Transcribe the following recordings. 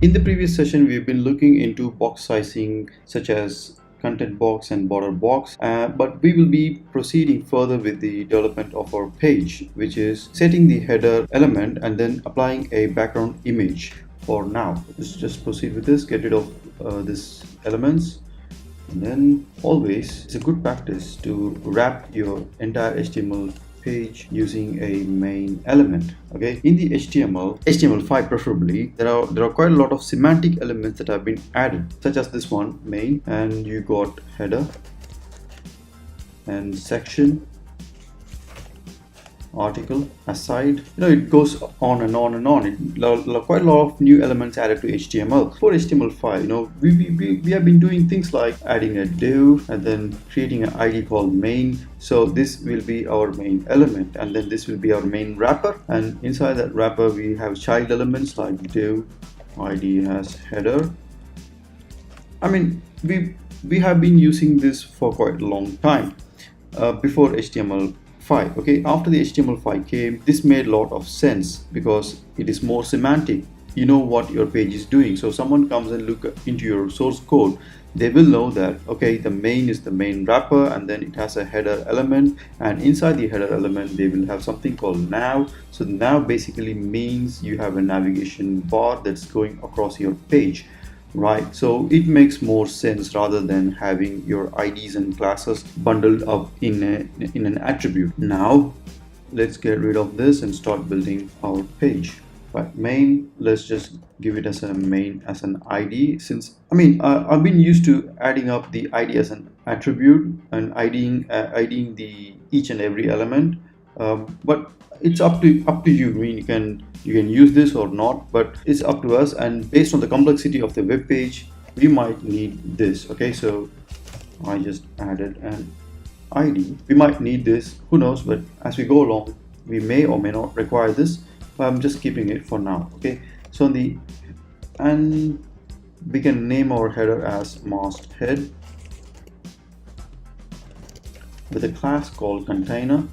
In the previous session, we've been looking into box sizing such as content box and border box, but we will be proceeding further with the development of our page, which is setting the header element and then applying a background image. For now, let's just proceed with this, get rid of these elements. And then always, it's a good practice to wrap your entire HTML page using a main element. Okay, in the HTML5 preferably, there are quite a lot of semantic elements that have been added, such as this one, main, and you got header and section, article, aside. It goes on and on and on. Quite a lot of new elements added to HTML. For HTML5, we have been doing things like adding a div and then creating an ID called main. So this will be our main element, and then this will be our main wrapper, and inside that wrapper we have child elements like div ID has header. I mean, we have been using this for quite a long time before HTML5. Okay, after the HTML5 came, this made a lot of sense because it is more semantic. You know what your page is doing. So someone comes and look into your source code, they will know that, okay, the main is the main wrapper, and then it has a header element, and inside the header element they will have something called nav. So nav basically means you have a navigation bar that's going across your page. Right, so it makes more sense rather than having your IDs and classes bundled up in an attribute. Now let's get rid of this and start building our page. Right, main, let's just give it as a main as an ID, since I've been used to adding up the ID as an attribute and IDing the each and every element, but it's up to you. You can use this or not, but it's up to us, and based on the complexity of the web page we might need this. Okay, so I just added an ID. We might need this, who knows, but as we go along we may or may not require this, but I'm just keeping it for now. Okay, so and we can name our header as masthead with a class called container.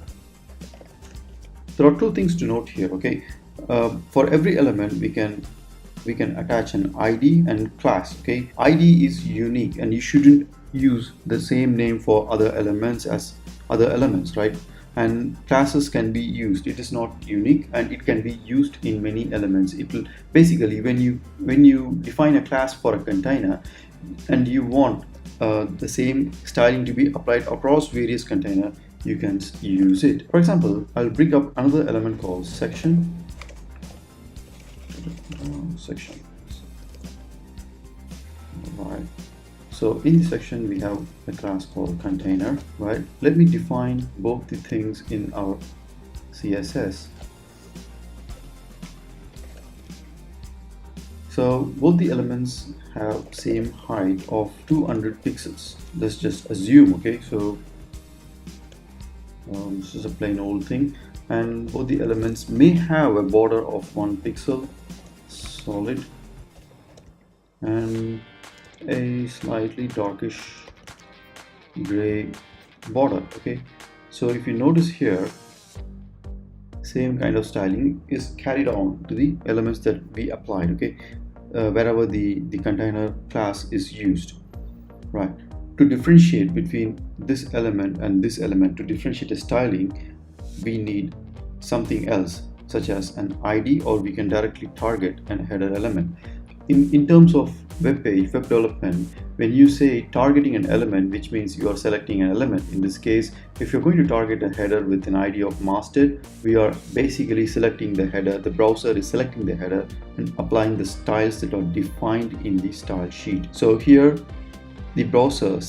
There are two things to note here. Okay, for every element we can attach an ID and class. Okay, ID is unique and you shouldn't use the same name for other elements as other elements, right? And classes can be used. It is not unique and it can be used in many elements. It will basically, when you define a class for a container and you want the same styling to be applied across various containers, you can use it. For example, I'll bring up another element called section. Right, so in the section we have a class called container. Right, let me define both the things in our CSS. So both the elements have same height of 200 pixels. Let's just assume. Okay, so this is a plain old thing, and both the elements may have a border of 1 pixel solid and a slightly darkish gray border. Okay, so if you notice here, same kind of styling is carried on to the elements that we applied. Okay, wherever the container class is used. Right, to differentiate between this element and this element, to differentiate the styling, we need something else such as an ID, or we can directly target an header element. In terms of web page, web development, when you say targeting an element, which means you are selecting an element. In this case, if you're going to target a header with an ID of masthead, we are basically selecting the header. The browser is selecting the header and applying the styles that are defined in the style sheet. So here the browser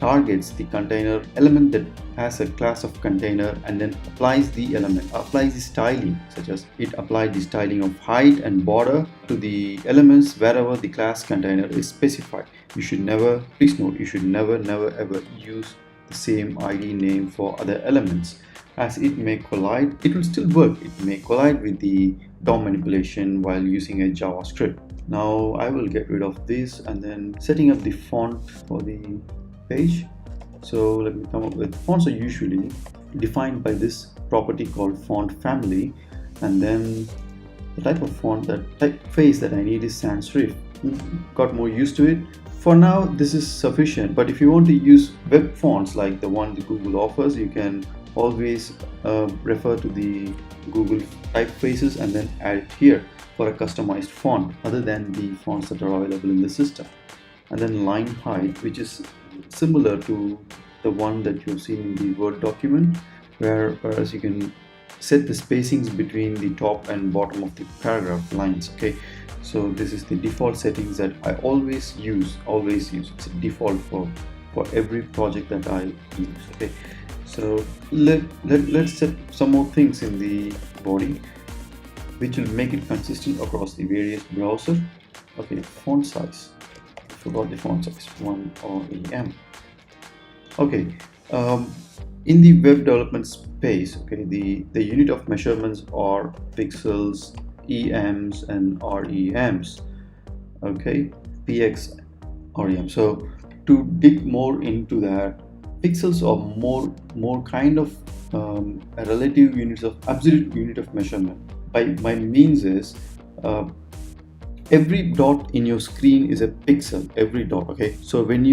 targets the container element that has a class of container, and then applies the styling, such as it applied the styling of height and border to the elements wherever the class container is specified. You should never, please note, you should never ever use the same ID name for other elements, as it may collide. It will still work, it may collide with the DOM manipulation while using a JavaScript. Now I will get rid of this and then setting up the font for the page. So let me come up with, fonts are usually defined by this property called font family, and then the type of font, that typeface that I need is sans serif. Got more used to it. For now, this is sufficient, but if you want to use web fonts like the one that Google offers, you can always refer to the Google typefaces and then add it here for a customized font other than the fonts that are available in the system. And then line height, which is similar to the one that you've seen in the Word document, whereas you can set the spacings between the top and bottom of the paragraph lines. Okay, so this is the default settings that I always use. It's a default for every project that I use. Okay, so let's set some more things in the body which will make it consistent across the various browsers. Okay, font size. I forgot the font size, 1 rem. Okay, in the web development space, okay, the unit of measurements are pixels, EMs and REMs. Okay, PX, REM. So to dig more into that, pixels are more kind of a relative units of absolute unit of measurement. By means is every dot in your screen is a pixel, every dot. Okay, so when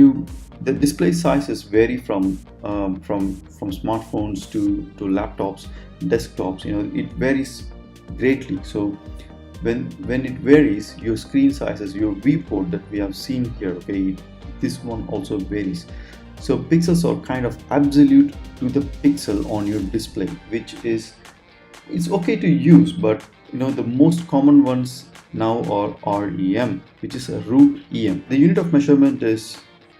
the display sizes vary from smartphones to laptops, desktops, it varies greatly. So when it varies, your screen sizes, your viewport that we have seen here, okay, this one also varies. So pixels are kind of absolute to the pixel on your display, which is, it's okay to use, but the most common ones now are REM, which is a root EM. The unit of measurement is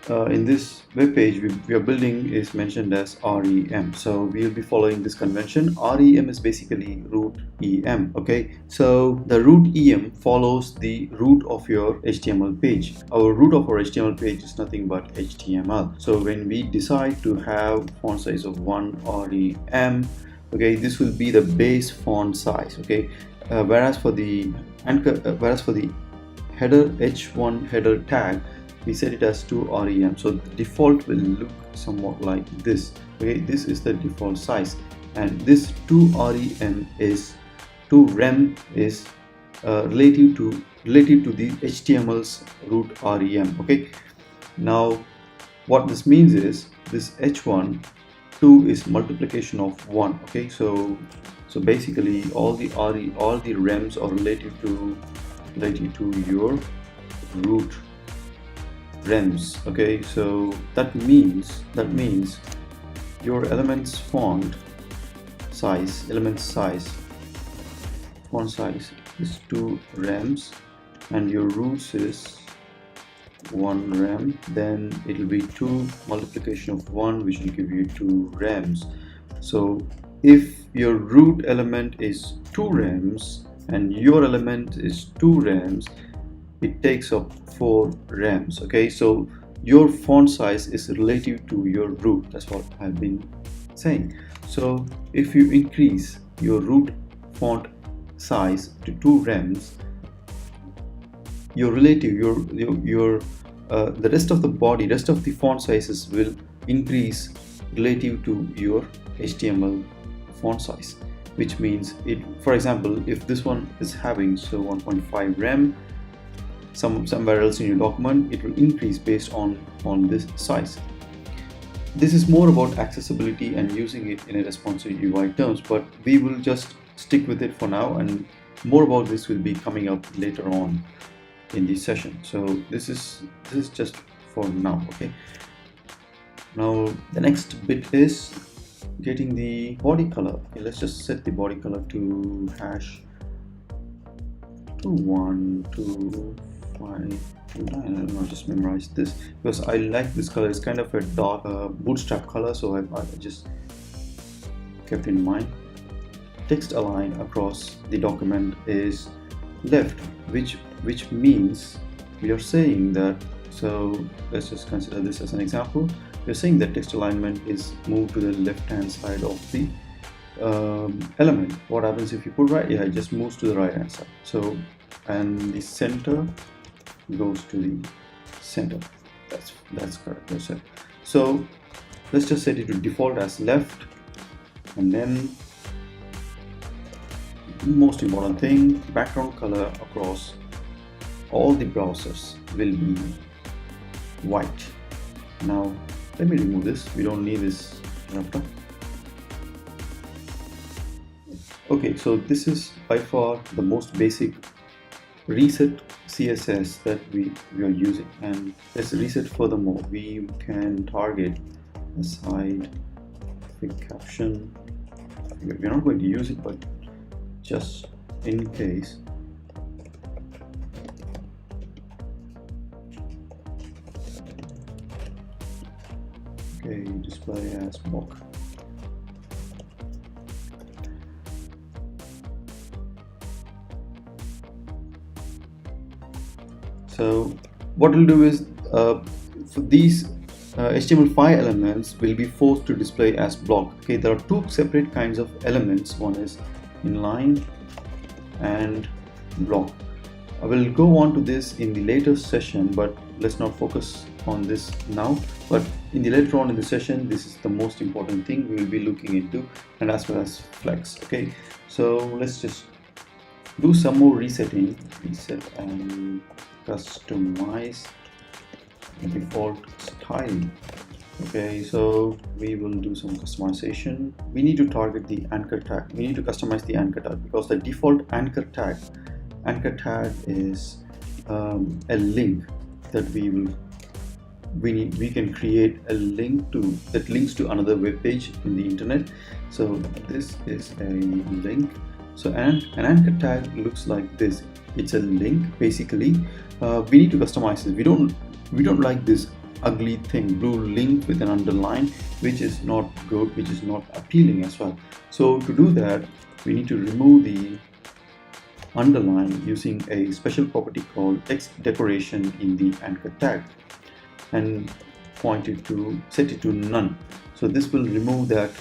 in this web page we are building is mentioned as REM. So we will be following this convention. REM is basically root EM. Okay, so the root EM follows the root of your HTML page. Our root of our HTML page is nothing but HTML. So when we decide to have font size of 1 REM, okay, this will be the base font size. Okay, whereas for the header h1 header tag, we set it as 2 rem. So the default will look somewhat like this. Okay, this is the default size, and this 2 rem is relative to the HTML's root rem. Okay, now what this means is this h1 2 is multiplication of 1. Okay, so basically all the rems are related to your root rems. Okay, so that means your elements font size font size is 2 rems and your roots is 1 rem, then it will be 2 multiplication of 1, which will give you 2 rems. So if your root element is 2 rems and your element is 2 rems, it takes up 4 rems. Okay, so your font size is relative to your root. That's what I've been saying. So if you increase your root font size to 2 rems, your relative, the rest of the body, rest of the font sizes will increase relative to your HTML font size, which means for example, if this one is having 1.5 rem, somewhere else in your document, it will increase based on this size. This is more about accessibility and using it in a responsive UI terms, but we will just stick with it for now, and more about this will be coming up later on in this session. So this is just for now. Okay, now the next bit is getting the body color. Okay, let's just set the body color to #212529. I'll just memorize this because I like this color. It's kind of a dark bootstrap color, so I just kept in mind. Text align across the document is left, which means we are saying that, so let's just consider this as an example. We're saying that text alignment is moved to the left hand side of the element. What happens if you put right? Yeah, it just moves to the right hand side. So, and the center goes to the center. That's correct. That's it. So let's just set it to default as left, and then most important thing, background color across all the browsers will be white. Now let me remove this, we don't need this adapter. Okay, so this is by far the most basic reset CSS that we are using, and let's reset furthermore. We can target a side quick caption. We're not going to use it, but just in case. Okay, display as block. So what we'll do is for these HTML5 elements will be forced to display as block. Okay, there are two separate kinds of elements. One is inline and block. I will go on to this in the later session, but let's not focus on this now. But in the later on in the session, this is the most important thing we will be looking into, and as well as flex. Okay, so let's just do some more resetting. Reset and customize default styling. Okay, so we will do some customization. We need to target the anchor tag. We need to customize the anchor tag, because the default anchor tag is a link that we can create a link to that links to another web page in the internet. So this is a link. So an anchor tag looks like this. It's a link basically. We need to customize this. We don't like this ugly thing, blue link with an underline, which is not good, which is not appealing as well. So to do that, we need to remove the underline using a special property called text decoration in the anchor tag, and set it to none. So this will remove that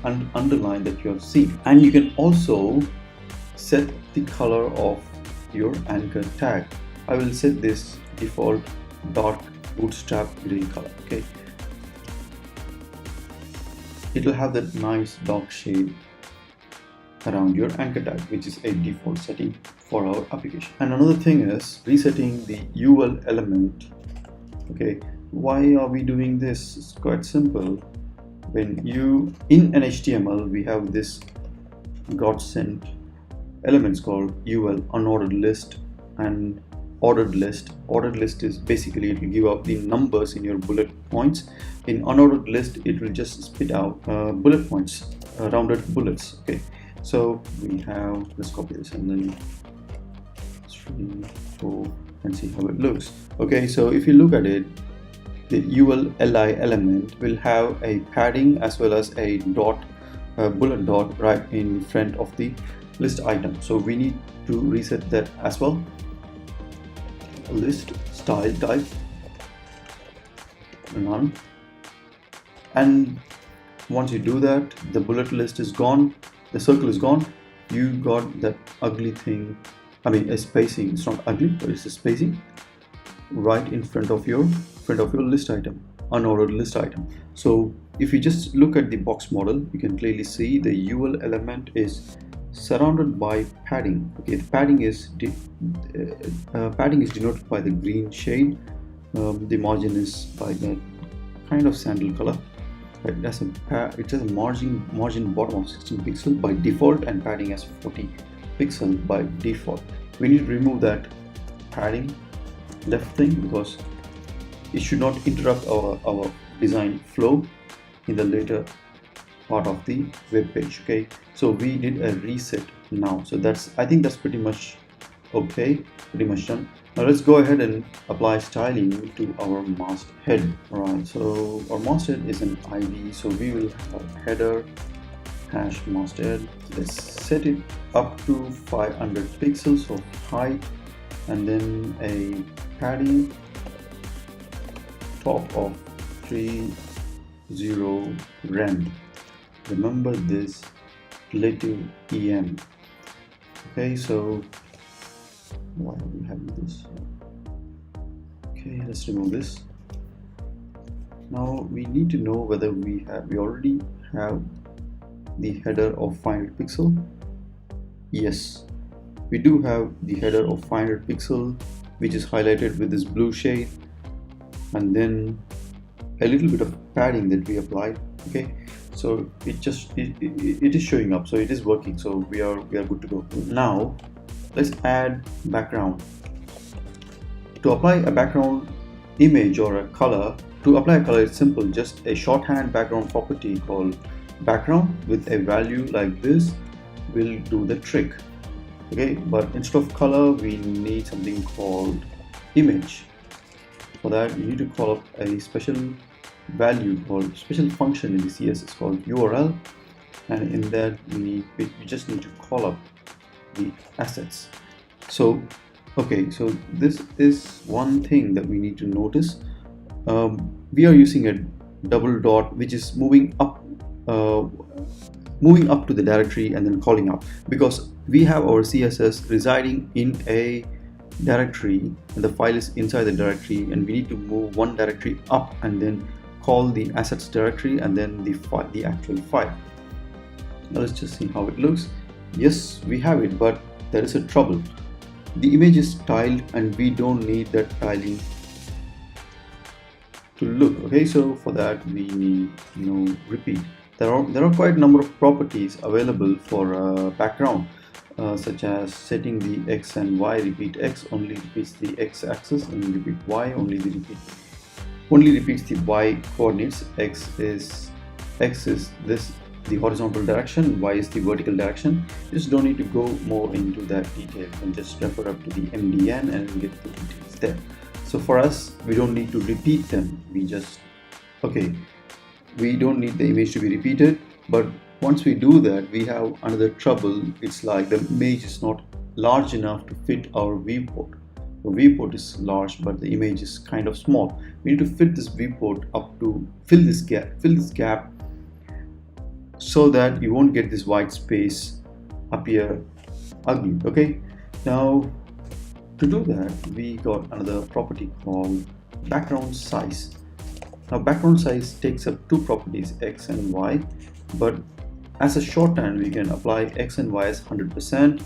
underline that you have seen. And you can also set the color of your anchor tag. I will set this default dark bootstrap green color. Okay, it will have that nice dark shade around your anchor tag, which is a default setting for our application. And another thing is resetting the UL element. Okay, why are we doing this? It's quite simple. When you in an HTML, we have this got sent elements called UL, unordered list and ordered list. Ordered list is basically, it will give out the numbers in your bullet points. In unordered list, it will just spit out bullet points, rounded bullets. Okay, so we have, let's copy this and then 3, 4 and see how it looks. Okay, so if you look at it, the ULLI element will have a padding as well as a dot, bullet dot right in front of the list item. So we need to reset that as well. List style type none, and once you do that, the bullet list is gone, the circle is gone. You got that ugly thing, I mean a spacing. It's not ugly, but it's a spacing right in front of your list item, unordered list item. So if you just look at the box model, you can clearly see the UL element is surrounded by padding. Okay, the padding is denoted by the green shade. The margin is by that kind of sandal color. It has a margin bottom of 16 pixel by default, and padding as 40 pixel by default. We need to remove that padding left thing, because it should not interrupt our design flow in the later part of the web page. Okay, so we did a reset now, so I think that's pretty much okay, pretty much done. Now let's go ahead and apply styling to our masthead. Alright, so our masthead is an ID, so we will have header hash masthead. Let's set it up to 500 pixels of height, and then a padding top of 30 rem. Remember this relative EM. Okay, so why are we having this? Okay, let's remove this. Now we need to know whether we already have the header of 500 pixel. Yes, we do have the header of 500 pixel, which is highlighted with this blue shade, and then a little bit of padding that we applied. Okay, so it is showing up, so it is working, so we are good to go. Now let's add background. To apply a background image or a color, to apply a color, it's simple, just a shorthand background property called background with a value like this will do the trick. Okay, but instead of color we need something called image. For that you need to call up a special value called special function in the CSS called URL, and in that we just need to call up the assets. So okay, so this is one thing that we need to notice. We are using a double dot which is moving up to the directory and then calling up, because we have our CSS residing in a directory and the file is inside the directory, and we need to move one directory up and then call the assets directory and then the actual file. Now let's just see how it looks. Yes, we have it, but there is a trouble. The image is tiled and we don't need that tiling to look. Okay, so for that we need repeat. There are quite a number of properties available for background, such as setting the x and y. Repeat x only repeats the x-axis, and repeat y only repeats the y coordinates. X is this the horizontal direction, y is the vertical direction. You just don't need to go more into that detail, and just refer up to the MDN and get the details there. So for us, we don't need to repeat them. We don't need the image to be repeated, but once we do that, we have another trouble. It's like the image is not large enough to fit our viewport. The viewport is large, but the image is kind of small. We need to fit this viewport up to fill this gap, so that you won't get this white space appear ugly. Okay, now to do that, we got another property called background size. Now background size takes up two properties, x and y, but as a shorthand we can apply x and y as 100%,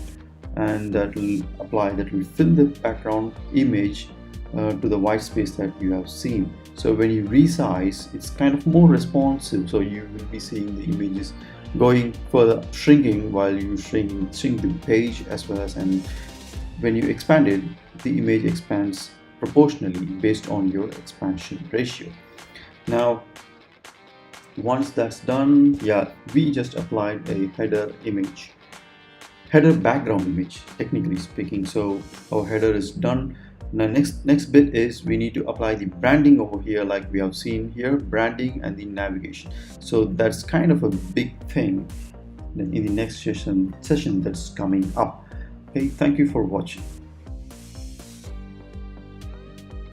and that will fill the background image to the white space that you have seen. So when you resize, it's kind of more responsive, so you will be seeing the images going further, shrinking while you shrink the page as well as, and when you expand it, the image expands proportionally based on your expansion ratio. Now once that's done, we just applied a header background image, technically speaking. So our header is done. Now next bit is we need to apply the branding over here, like we have seen here, branding and the navigation. So that's kind of a big thing in the next session that's coming up. Okay, thank you for watching.